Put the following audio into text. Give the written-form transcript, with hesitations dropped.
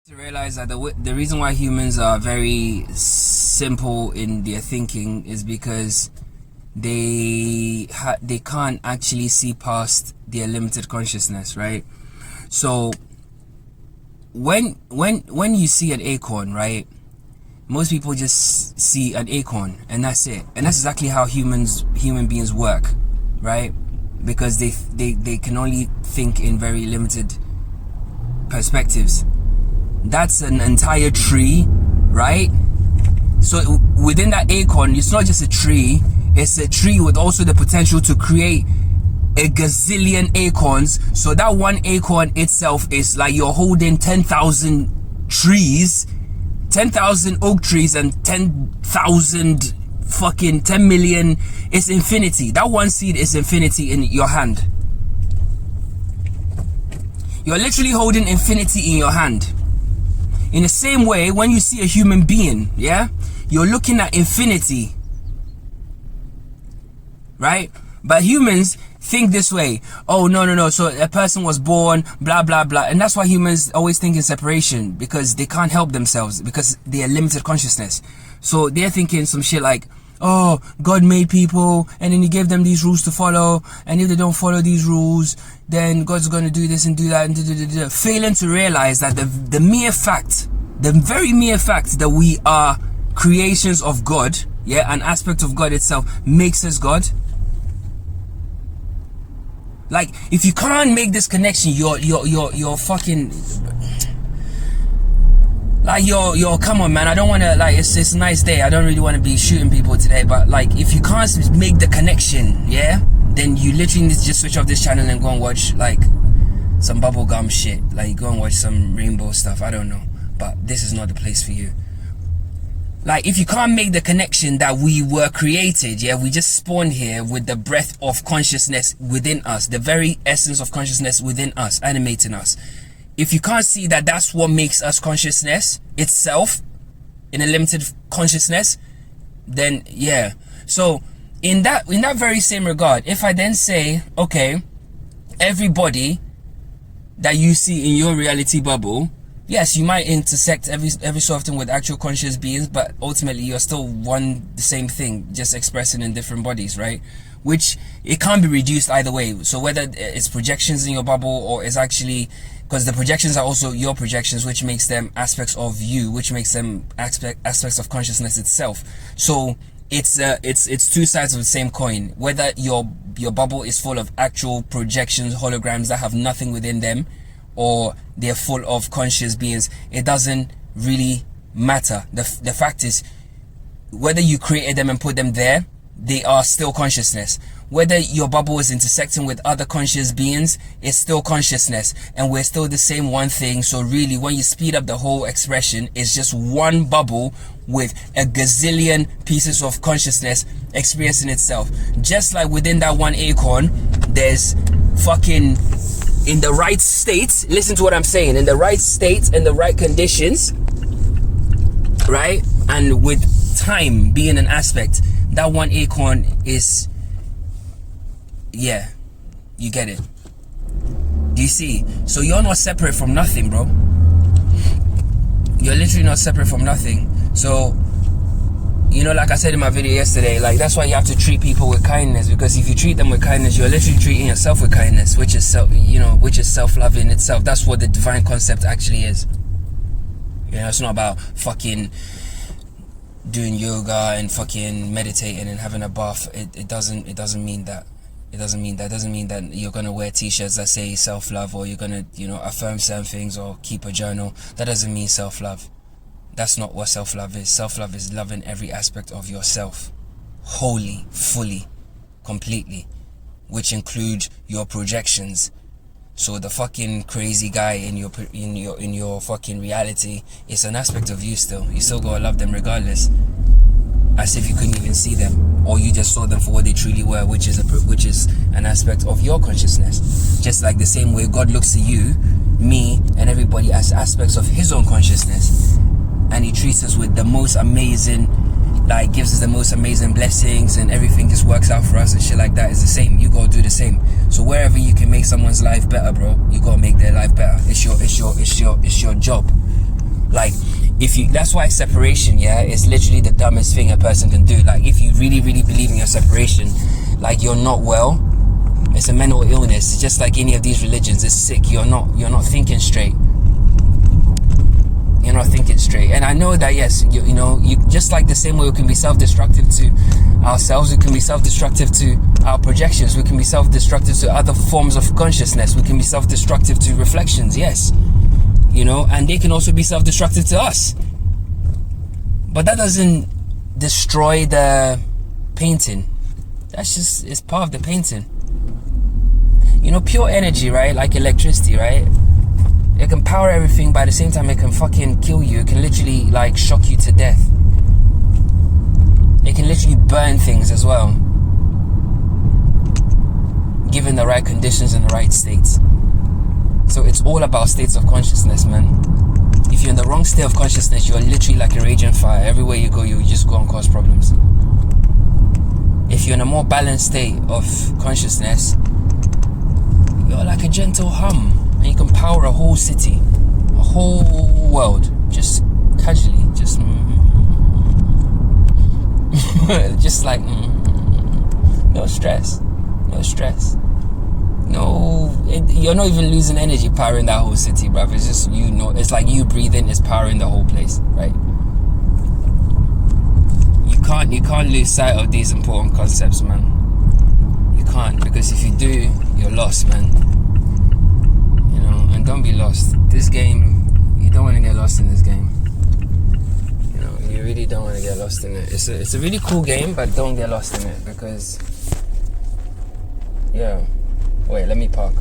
To realize that the reason why humans are very simple in their thinking is because they can't actually see past their limited consciousness, right? So when you see an acorn, right, most people just see an acorn and that's it, and that's exactly how human beings work, right? Because they can only think in very limited perspectives. That's an entire tree, right? So within that acorn, it's not just a tree, it's a tree with also the potential to create a gazillion acorns. So that one acorn itself is like you're holding 10,000 trees, 10,000 oak trees, and 10,000 fucking 10 million. It's infinity. That one seed is infinity in your hand. You're literally holding infinity in your hand. In the same way, when you see a human being, yeah, you're looking at infinity, right? But humans think this way. Oh, no. So a person was born, blah, blah, blah. And that's why humans always think in separation, because they can't help themselves, because they are limited consciousness. So they're thinking some shit like, oh, God made people and then he gave them these rules to follow, and if they don't follow these rules, then God's going to do this and do that and failing to realize that the very mere fact that we are creations of God, yeah, an aspect of God itself makes us God. Like, if you can't make this connection, you're fucking like, yo, come on, man. I don't want to, like, it's a nice day. I don't really want to be shooting people today. But, like, if you can't make the connection, yeah, then you literally need to just switch off this channel and go and watch, like, some bubblegum shit. Like, go and watch some rainbow stuff. I don't know. But this is not the place for you. Like, if you can't make the connection that we were created, yeah, we just spawned here with the breath of consciousness within us, the very essence of consciousness within us, animating us. If you can't see that that's what makes us consciousness itself, in a limited consciousness, then yeah. So in that very same regard, if I then say, okay, everybody that you see in your reality bubble, yes, you might intersect every so often with actual conscious beings, but ultimately you're still the same thing, just expressing in different bodies, right? Which it can't be reduced either way. So whether it's projections in your bubble or it's actually, because the projections are also your projections, which makes them aspects of you, which makes them aspects of consciousness itself. So it's two sides of the same coin. Whether your bubble is full of actual projections, holograms that have nothing within them, or they're full of conscious beings, it doesn't really matter. The fact is, whether you created them and put them there, they are still consciousness. Whether your bubble is intersecting with other conscious beings, it's still consciousness, and we're still the same one thing. So really, when you speed up the whole expression, it's just one bubble with a gazillion pieces of consciousness experiencing itself. Just like within that one acorn, there's fucking, in the right state, listen to what I'm saying, in the right state and the right conditions, right? And with time being an aspect, that one acorn is, yeah, you get it. Do you see? So you're not separate from nothing, bro. You're literally not separate from nothing. So, you know, like I said in my video yesterday, like, that's why you have to treat people with kindness, because if you treat them with kindness, you're literally treating yourself with kindness, which is self-love in itself. That's what the divine concept actually is. You know, it's not about fucking doing yoga and fucking meditating and having a bath. It doesn't mean that. It doesn't mean that. It doesn't mean that you're gonna wear t-shirts that say self-love, or you're gonna, affirm certain things or keep a journal. That doesn't mean self-love. That's not what self-love is. Self-love is loving every aspect of yourself, wholly, fully, completely, which includes your projections. So the fucking crazy guy in your fucking reality is an aspect of you still. You still gotta love them regardless, as if you couldn't even see them, or you just saw them for what they truly were, which is an aspect of your consciousness. Just like the same way God looks at you, me, and everybody as aspects of his own consciousness, and he treats us with the most amazing, like, gives us the most amazing blessings, and everything just works out for us and shit like that. Is the same. You gotta do the same. So wherever you can make someone's life better, bro, you gotta make their life better. It's your job. that's why separation, yeah, is literally the dumbest thing a person can do. Like, if you really believe in your separation, like, you're not well. It's a mental illness. It's just like any of these religions. It's sick. You're not thinking straight. You're not thinking straight. And I know that, yes, you know, just like the same way we can be self-destructive to ourselves, we can be self-destructive to our projections, we can be self-destructive to other forms of consciousness, we can be self-destructive to reflections, yes, you know, and they can also be self-destructive to us. But that doesn't destroy the painting. That's just, it's part of the painting. You know, pure energy, right? Like electricity, right? It can power everything, but at the same time, it can fucking kill you. It can literally, like, shock you to death. It can literally burn things as well, given the right conditions and the right states. So it's all about states of consciousness, man. If you're in the wrong state of consciousness, you're literally like a raging fire. Everywhere you go, you just go and cause problems. If you're in a more balanced state of consciousness, you're like a gentle hum. And you can power a whole city, a whole world, just casually, just just like no stress, you're not even losing energy powering that whole city, bruv. It's just, you know, it's like you breathing is powering the whole place, right? You can't lose sight of these important concepts, man. You can't, because if you do, you're lost, man. And don't be lost. This game, you don't want to get lost in this game. You know, you really don't want to get lost in it. It's a really cool game, but don't get lost in it, because, yeah. Wait, let me park.